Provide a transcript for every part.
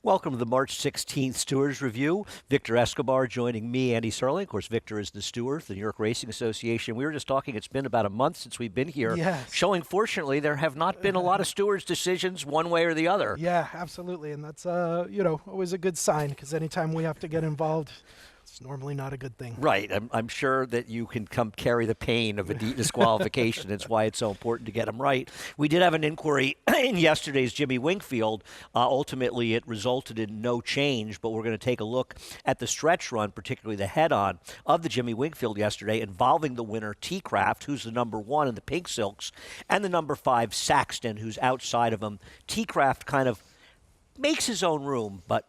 Welcome to the March 16th Stewards Review. Victor Escobar joining me, Andy Serling. Of course, Victor is the steward of the New York Racing Association. We were just talking, it's been about a month since we've been here. Yes. Showing, fortunately, there have not been a lot of stewards' decisions one way or the other. Yeah, absolutely. And that's, always a good sign, because anytime we have to get involved, it's normally not a good thing. Right. I'm sure that you can come carry the pain of a disqualification. It's why it's so important to get them right. We did have an inquiry in yesterday's Jimmy Wingfield. Ultimately, it resulted in no change, but we're going to take a look at the stretch run, particularly the head-on of the Jimmy Wingfield yesterday, involving the winner, T-Craft, who's the number 1 in the Pink Silks, and the number 5, Saxton, who's outside of him. T-Craft kind of makes his own room, but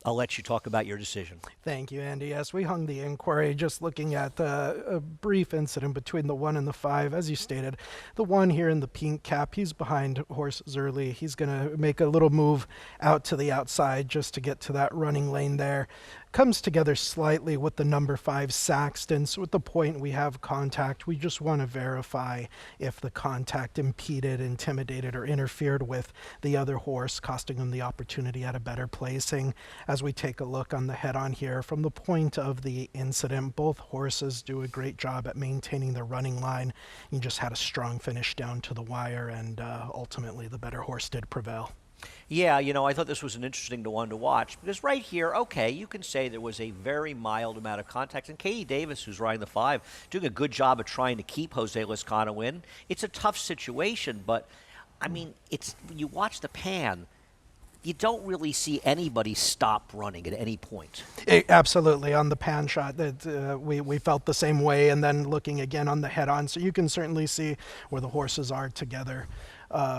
I'll let you talk about your decision. Thank you, Andy. Yes, we hung the inquiry just looking at a brief incident between the 1 and the 5. As you stated, the 1 here in the pink cap, he's behind horses early. He's going to make a little move out to the outside just to get to that running lane there. Comes together slightly with the number 5, Saxton. So at the point we have contact, we just want to verify if the contact impeded, intimidated, or interfered with the other horse, costing him the opportunity at a better placing. As we take a look on the head-on here, from the point of the incident, both horses do a great job at maintaining the running line. He just had a strong finish down to the wire, and ultimately the better horse did prevail. Yeah, I thought this was an interesting one to watch because right here, okay, you can say there was a very mild amount of contact. And Katie Davis, who's riding the 5, doing a good job of trying to keep Jose Lezcano in. It's a tough situation, but, I mean, you watch the pan, you don't really see anybody stop running at any point. Absolutely. On the pan shot, that we felt the same way, and then looking again on the head-on. So you can certainly see where the horses are together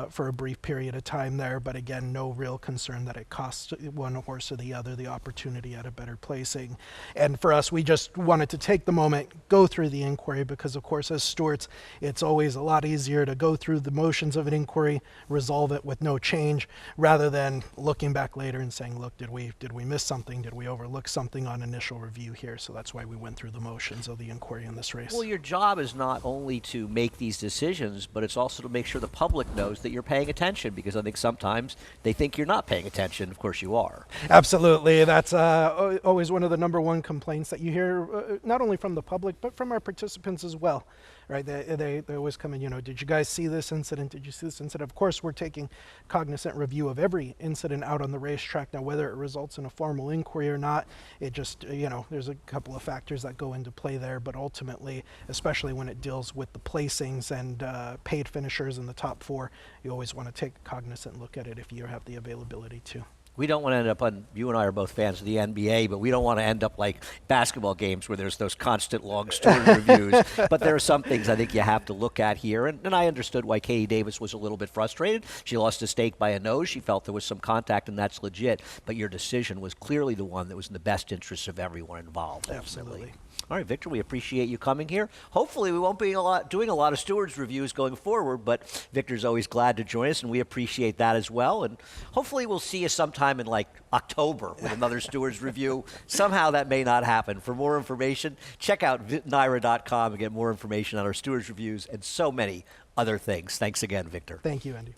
for a brief period of time there, but again, no real concern that it costs one horse or the other the opportunity at a better placing. And for us, we just wanted to take the moment, go through the inquiry, because of course as stewards, it's always a lot easier to go through the motions of an inquiry, resolve it with no change, rather than looking back later and saying, look, did we miss something? Did we overlook something on initial review here? So that's why we went through the motions of the inquiry in this race. Well, your job is not only to make these decisions, but it's also to make sure the public knows that you're paying attention, because I think sometimes they think you're not paying attention. Of course you are. Absolutely. That's always one of the number 1 complaints that you hear, not only from the public, but from our participants as well. Right? They always come in, did you guys see this incident? Did you see this incident? Of course, we're taking cognizant review of every incident out on the racetrack. Now, whether it results in a formal inquiry or not, it just, there's a couple of factors that go into play there. But ultimately, especially when it deals with the placings and paid finishers in the top 4, you always want to take a cognizant look at it if you have the availability to. We don't want to end up you and I are both fans of the NBA, but we don't want to end up like basketball games where there's those constant long steward reviews. But there are some things I think you have to look at here. And I understood why Katie Davis was a little bit frustrated. She lost a stake by a nose. She felt there was some contact, and that's legit. But your decision was clearly the one that was in the best interest of everyone involved. Absolutely. All right, Victor, we appreciate you coming here. Hopefully we won't be doing a lot of stewards reviews going forward, but Victor's always glad to join us, and we appreciate that as well. And hopefully we'll see you sometime in like October with another stewards review. Somehow that may not happen. For more information, check out NYRA.com and get more information on our stewards reviews and so many other things. Thanks again, Victor. Thank you, Andy.